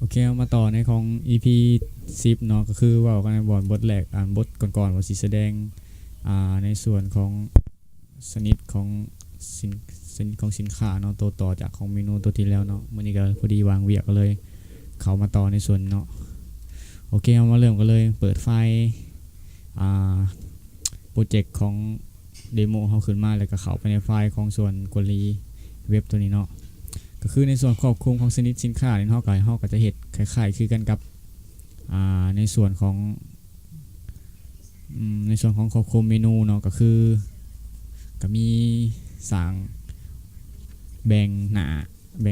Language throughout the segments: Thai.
โอเคเอามาต่อในของ EP 10เนาะก็คือว่ากันในบทแรกบทก่อนๆว่าสิแสดงในส่วนของสนิทของสินสนิทของสินค้าเนาะตัวต่อจากของเมนูตัวที่แล้วเนาะมื้อนี้ก็พอดีวางเวียกก็เลยเข้ามาต่อในส่วนเนาะโอเคเอามาเริ่มกันเลยเปิดไฟล์โปรเจกต์ของเดโมเฮาขึ้นมาแล้วก็เข้าไปในไฟล์ของส่วนกวลีเว็บตัวนี้เนาะก็คือในส่วนควบคุมของชนิดสินค้าเนี่ยเฮาก็จะเฮ็ดคล้ายๆคือกันกับในส่วนของควบคุมเมนูเนาะก็คือก็มีสั่งแบ่งหน้าแ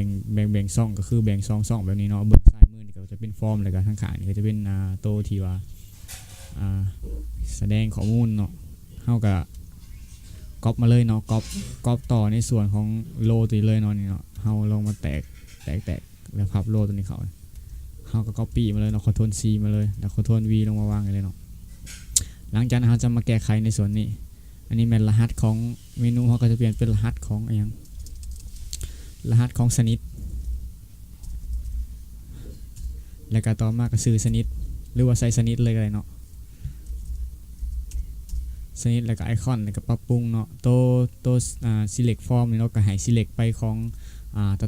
บ่งช่องก็คือแบ่งช่องแบบนี้เนาะเบื้องซ้ายมือนี่ก็จะเป็นฟอร์มแล้วก็ข้างๆนี่ก็จะเป็นโตที่ว่าแสดงข้อมูลเนาะเฮาก็ก๊อปมาเลยเนาะก๊อปต่อในส่วนของโลตัวเลยเนาะนี่เนาะเฮาลงมาแตกแล้วพับโลตัวนี้เขาเฮาก็ก๊อปปี้มาเลยเนาะ Ctrl C มาเลยแล้ว Ctrl V ลงมาวางเลยเนาะหลังจากนั้นเราจะมาแก้ไขในส่วนนี้อันนี้เป็นรหัสของเมนูเฮาก็จะเปลี่ยนเป็นรหัสของอะไรอย่างรหัสของชนิดแล้วก็ต่อมาก็ซื้อชนิดหรือว่าใส่ชนิดเลยก็ได้เนาะชนิดแล้วก็ไอคอนแล้วก็ปรับปรุงเนาะตัวselect form นี่เนาะก็ให้ select ไปของ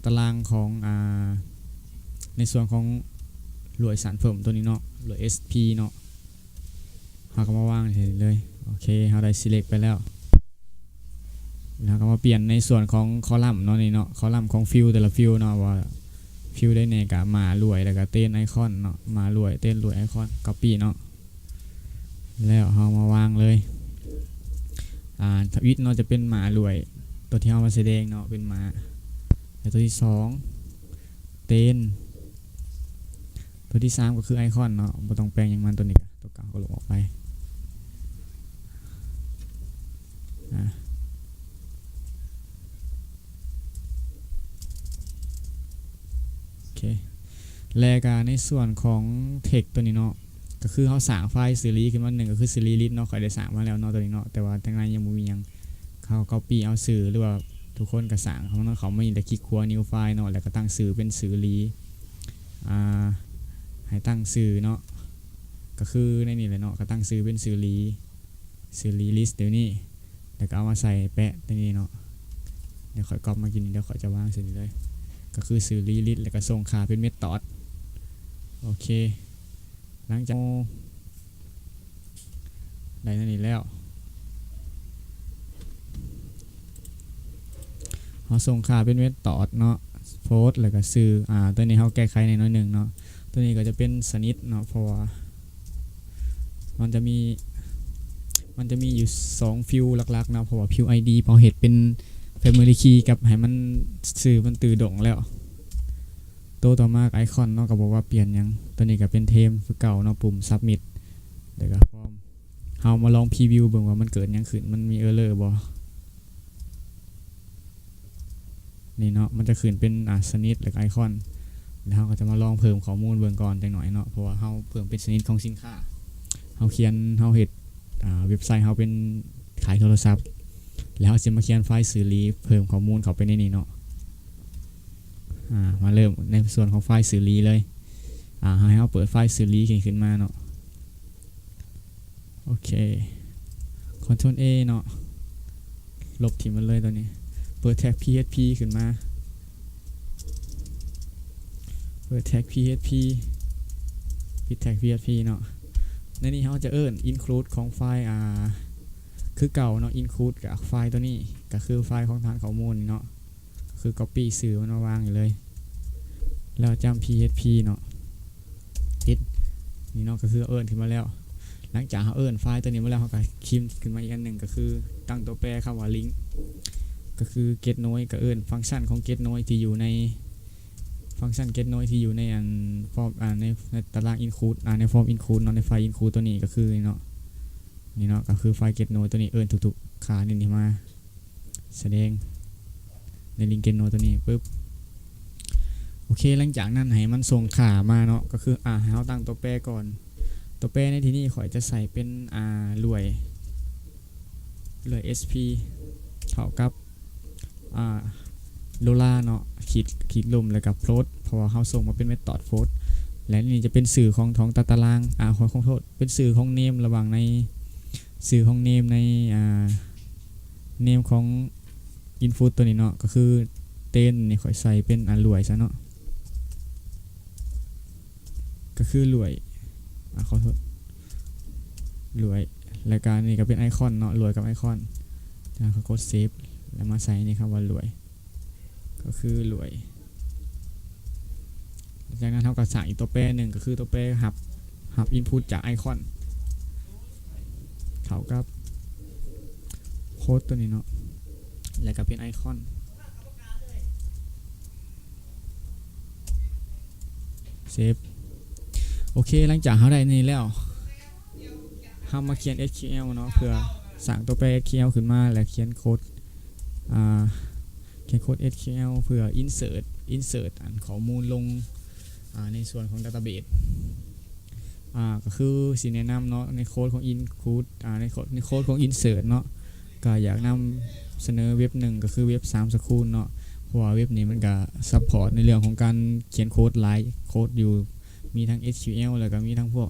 ตารางของในส่วนของหน่วยสารเพิ่มตัวนี้เนาะหน่วย SP เนาะเราก็มาวางเลยโอเคเราได้ select ไปแล้วแล้วก็มาเปลี่ยนในส่วนของคอลัมน์เนาะนี่เนาะคอลัมน์ของฟิลแต่ละฟิลเนาะว่าฟิลได้ในกับมาหน่วยแล้วก็เต้นไอคอนเนาะมาหน่วยเต้นหน่วยไอคอน copy เนาะแล้วเรามาวางเลยทวิตเนาะจะเป็นหมาหน่วยตัวที่เรามาแสดงเนาะเป็นหมาแล้วตัวที่2เต้นตัวที่3ก็คือไอคอนเนาะบ่ต้องแปลงอย่างมันตัวนี้ตัวเก่าก็ลบออกไปโอเคแล้วก็ในส่วนของเทคตัวนี้เนาะก็คือเขาสร้างไฟล์ซีรีส์ขึ้นมา1ก็คือซีรีส์ลิสต์เนาะค่อยได้สร้างมาแล้วเนาะตัวนี้เนาะแต่ว่าทางในยังบ่มีหยังเขา copy เอาสื่อหรือว่าทุกคนก็สร้างเขาเนาะเขาไม่ได้คลิกครัว new file เนาะแล้วก็ตั้งสื่อเป็นสื่อลีให้ตั้งสื่อเนาะก็คือในนี้เลยเนาะก็ตั้งสื่อเป็นสื่อลีลิสต์เดี๋ยวนี้แล้วก็เอามาใส่แปะตรงนี้เนาะเดี๋ยวค่อยก๊อปมากินเดี๋ยวค่อยจะวางสื่อนี้เลยก็คือสื่อลีลิสต์แล้วก็ส่งค่าเป็นเมธอดโอเคหลังจากได้นั่นนี่แล้วเราส่งค่าเป็นเมธอดเนาะโพสแล้วก็สื่อตัวนี้เขาแก้ไขในน้อยหนึ่งเนาะตัวนี้ก็จะเป็นสนิทเนาะเพราะว่ามันจะมีอยู่2ฟิลหลักๆนะเพราะว่าฟิล ID พอเห็ดเป็น Family Key กับให้มันสื่อมันตื่นดงแล้วตัวต่อมาไอคอนเนาะก็บอกว่าเปลี่ยนยังตัวนี้ก็เป็นเทมคือเก่าเนาะปุ่ม Submit แล้วก็ฟอร์มเฮามาลองพรีวิวเบิ่งว่ามันเกิดยังขึ้นมันมีเออร์เลอร์บ่นี่เนาะมันจะขึ้นเป็นสนิทแล้วก็ไอคอนแล้วเราก็จะมาลองเพิ่มข้อมูลเบิ่งก่อนจังหน่อยเนาะเพราะว่าเฮาเพิ่มเป็นชนิดของสินค้าเฮาเฮ็ดเว็บไซต์เฮาเป็นขายโทรศัพท์แล้วจะมาเขียนไฟล์สื่อลีเพิ่มข้อมูลเข้าไปในนี้เนาะมาเริ่มในส่วนของไฟล์สื่อลีเลยให้เฮาเปิดไฟล์สื่อลีขึ้นมาเนาะโอเค Ctrl A เนาะลบทิ้งมันเลยตอนนี้เปิดแท็ก PHP ขึ้นมาเปิดแท็ก PHP ปิดแท็ก PHP เนาะในนี้เขาจะinclude ของไฟล์คือเก่าเนาะ include กับไฟล์ตัวนี้ก็คือไฟล์ของฐานข้อมูลเนาะคือ copy สื่อมันมาวางอยู่เลยแล้วจำ PHP เนาะติดนี่เนาะก็คือขึ้นมาแล้วหลังจากเขาไฟล์ตัวนี้มาแล้วเขาก็คิมขึ้นมาอีกอันหนึ่งก็คือตั้งตัวแปรคำว่า link ก็คือ get node ก็ฟังก์ชันของ get node ที่อยู่ในฟังก์ชัน get node ที่อยู่ในฟอร์มในตาราง include ในฟอร์ม include เนาะในไฟล์ include ตัวนี้ก็คือนี่เนาะก็คือไฟล์ get node ตัวนี้ทุกๆขานี่มาแสดงใน link get node ตัวนี้ปึ๊บโอเคหลังจากนั้นให้มันส่งขามาเนาะก็คือให้เราตั้งตัวแปรก่อนตัวแปรในที่นี้ข่อยจะใส่เป็นหน่วย SP เท่ากับ โดลาร์เนาะขีดลมแล้วก็โพลตเพราะว่าเฮาส่งมาเป็นเมธอดโพลตและนี่จะเป็นสื่อของตารางขอโทษเป็นสื่อของเนมระหว่างในสื่อของเนมในเนมของอินพุตตัวนี้เนาะก็คือเต้นนี่ข่อยใส่เป็นรวยซะเนาะก็คือรวยขอโทษรวยรายการนี้ก็เป็นไอคอนเนาะรวยกับไอคอนเขากดเซฟแล้วมาใส่นี่ครับว่ารวยก็คือรวยจากนั้นเท่ากับสั่งอีกตัวแปรหนึ่งก็คือตัวแปรหับอินพุตจากไอคอนเขากับโค้ดตัวนี้เนาะแล้วก็เป็นไอคอนเซฟโอเคหลังจากเขาได้นี่แล้วเขามาเขียน SQL เนาะเพื่อสั่งตัวแปร SQL ขึ้นมาแล้วเขียนโค้ดSQL เพื่อ insert ข้อมูลลงในส่วนของ database ก็คือสิแนะนำเนาะในโค้ดของ include ในโค้ดของ insert เนาะก็อยากนำเสนอเว็บหนึ่งก็คือเว็บ3 School เนาะเพราะว่าเว็บนี้มันก็ support ในเรื่องของการเขียนโค้ดหลายโค้ดอยู่มีทั้ง SQL แล้วก็มีทั้งพวก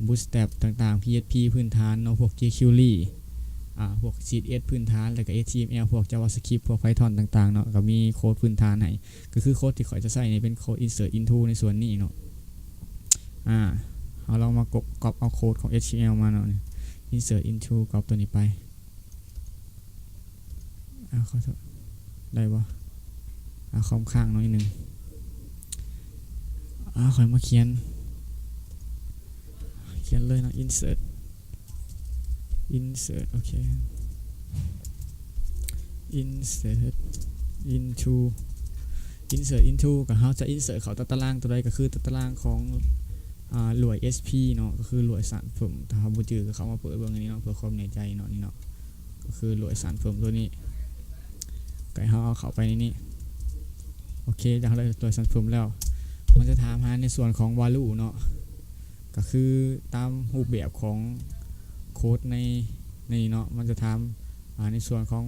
bootstrap ต่างๆ PHP พื้นฐานเนาะพวก jQueryพวก CSS พื้นฐานแล้วก็ HTML พวก JavaScript พวก Python ต่างๆเนาะก็มีโค้ดพื้นฐานให้ก็คือโค้ดที่ข่อยจะใส่นี่เป็นโค้ด insert into ในส่วนนี้เนาะเอาเรามากอบเอาโค้ดของ HTML มาเนาะ insert into กอบตัวนี้ไปขอโทษได้บ่คอมข้างน้อยนึงข่อยมาเขียนเลยเนาะ insert โอเค insert into ก็เฮาจะ insert เข้าตารางตัวใดก็คือตารางของหน่วย SP เนาะก็คือหน่วยสารเพิ่มถ้าบ่จื้อก็เข้ามาเปิดเบิ่งอันนี้เนาะเพื่อความแน่ใจเนาะนี่เนาะก็คือหน่วยสารเพิ่มตัวนี้ก็เฮาเอาเข้าไปในนี้โอเคจากเลยหน่วยสารเพิ่มแล้วมันจะถามหาในส่วนของ value เนาะก็คือตามรูปแบบของโค้ดในเนาะมันจะทำในส่วนของ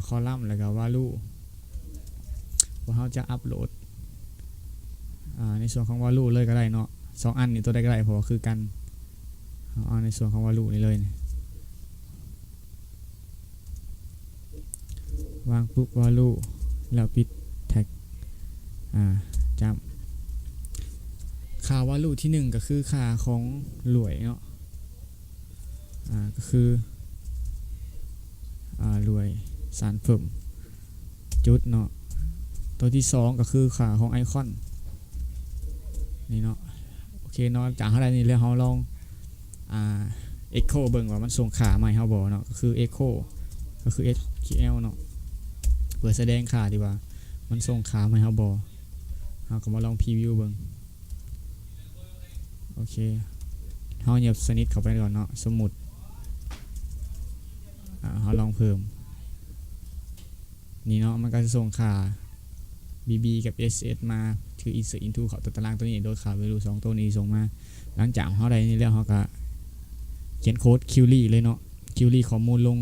คอลัมน์แล้วก็ value ว่าเขาจะอัปโหลดในส่วนของ value เลยก็ได้เนาะ2อันนี้ตัวใดก็ได้เพราะคือกันเอาในส่วนของ value นี่เลยวางปุ๊บ value แล้วปิดแท็กจำค่า value ที่1ก็คือค่าของหน่วยเนาะก็คือรวยสารเพิ่มจุดเนาะตัวที่2ก็คือค่าของไอคอนนี่เนาะโอเคเนาะจากเท่าไรนี่แล้วเราลองecho เบิ่งว่ามันส่งค่าใหม่เฮาบ่เนาะก็คือ echo ก็คือ SQL เนาะเพื่อแสดงค่าดีว่ามันส่งค่าใหม่เฮาบ่เฮาก็มาลองพรีวิวเบิ่งโอเคเฮาเหยียบสนิทเข้าไปก่อนเนาะสมมุติเขาลองเพิ่มนี่เนาะมันก็จะส่งค่า BB กับ SS มาคือ insert into เขาตัวตารางตัวนี้โดยค่า value 2ตัวนี้ส่งมาหลังจากเขาได้นี่แล้วเขาก็เขียนโค้ด query เลยเนาะ query ข้อมูลลง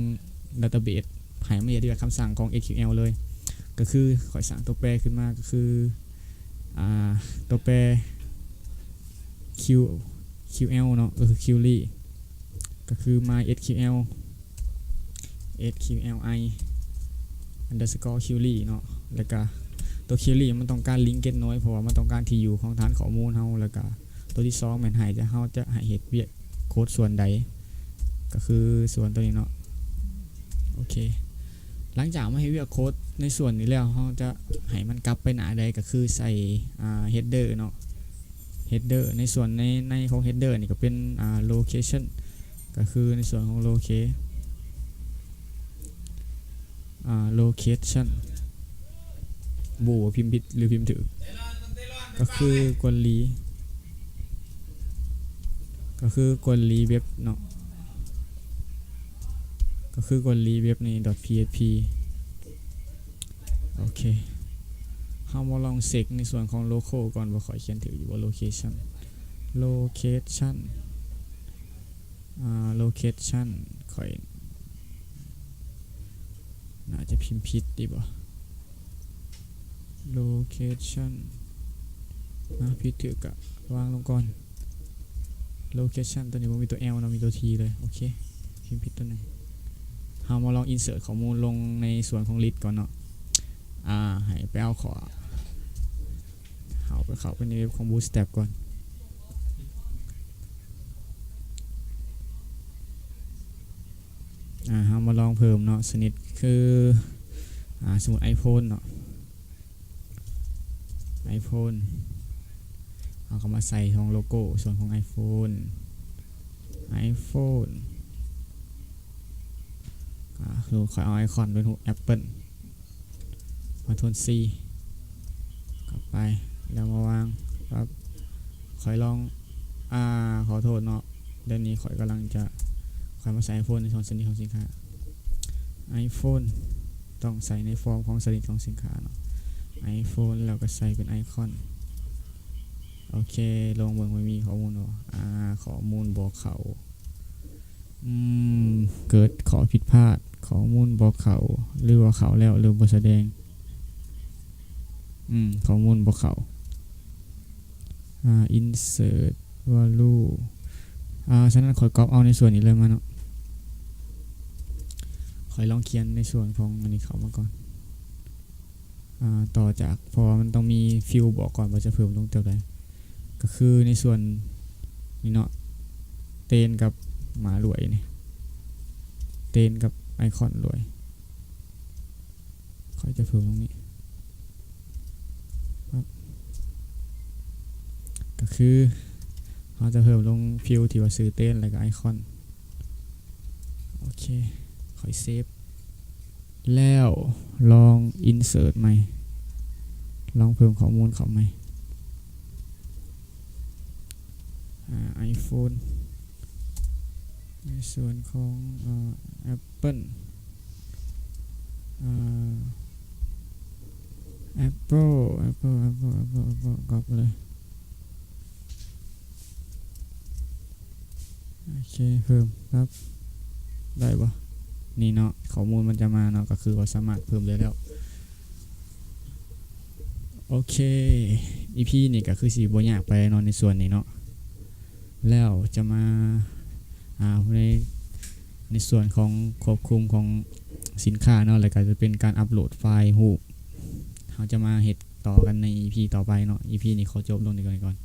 database ให้มันเรียกคำสั่งของ SQL เลยก็คือขอยสั่งตัวแปรขึ้นมาก็คือตัวแปร QL เนาะก็คือ query ก็คือ MySQL SQLi underscore query เนาะแล้วก็ตัว query มันต้องการ link get น้อยเพราะว่ามันต้องการที่อยู่ของฐานข้อมูลเฮาแล้วก็ตัวที่2มันให้เฮาจะให้เฮ็ดเวียกโค้ดส่วนใดก็คือส่วนตัวนี้เนาะโอเคหลังจากมาให้เวียกโค้ดในส่วนนี้แล้วเฮาจะให้มันกลับไปหน้าใดก็คือใส่header เนาะ header ในส่วนในของ header นี่ก็เป็นlocation ก็คือในส่วนของ location บูพิมพ์ผิดหรือพิมพ์ถูกก็คือกวนลีเว็บเนาะก็คือกวนลีเว็บใน .php โอเคเฮามาลองเช็คในส่วนของ local ก่อนว่าขอเขียนถูกอยู่ว่า location location ค่อย น่าจะพิมพ์ผิดดีบ่ location ผิดถือกะวางลงก่อน location ตัวนี้บ่มีตัว L เนาะมีตัว T เลยโอเคพิมพ์ผิดตัวหนึงเฮามาลอง insert ข้อมูลลงในส่วนของ list ก่อนเนาะให้ไปเอาขอเข้าไปในเว็บของ Bootstrap ก่อนเฮามาลองเพิ่มเนาะสนิทคือสมมุติ iPhone เนาะ iPhone เอาเข้ามาใส่ของโลโก้ส่วนของ iPhone คือขอเอาไอคอนเป็นของ Apple มาทน C กลับไปแล้วมาวางครับขอยลองขอโทษเนาะเดี๋ยวนี้ขอยกำลังจะขอยมาใส่ iPhone ในส่วนสนิทของสินค้า iPhone ต้องใส่ในฟอร์มของสนิทของสินค้าเนาะ iPhone แล้วก็ใส่เป็นไอคอนโอเคลงเบิ่งไม่มีข้อมูลหรอข้อมูลบอกเขาเกิดขอผิดพลาดข้อมูลบอกเขาหรือว่าเขาแล้วหรือบ่แสดงข้อมูลบอกเขาinsert value ฉะนั้นขอยก๊อปเอาในส่วนนี้เลยมาเนาะขอยลองเขียนในส่วนของอันนี้เขามาก่อนต่อจากพอมันต้องมีฟิลบอกก่อนว่าจะเพิ่มลงเท่าไหร่ก็คือในส่วนนี้เนาะเตนกับหมารวยนี่เตนกับไอคอนรวยค่อยจะเพิ่มตรงนี้ก็คือเราจะเพิ่มลงฟิลที่ว่าซื้อเต้นแล้วก็ไอคอนโอเคค่อยเซฟแล้วลอง insert ใหม่ลองเพิ่มข้อมูลเขาใหม่iPhone ในส่วนของApple Apple กลับเลยโอเคเพิ่มครับได้ปะนี่เนาะข้อมูลมันจะมาเนาะก็คือว่าสามารถเพิ่มได้แล้วโอเค EP นี่ก็คือสีบ่ยากไปเนาะในส่วนนี้เนาะแล้วจะมาในส่วนของควบคุมของสินค้าเนาะแล้วก็จะเป็นการอัปโหลดไฟล์รูปเราจะมาเฮ็ดต่อกันใน EP ต่อไปเนาะ EP นี้ขอจบลงก่อน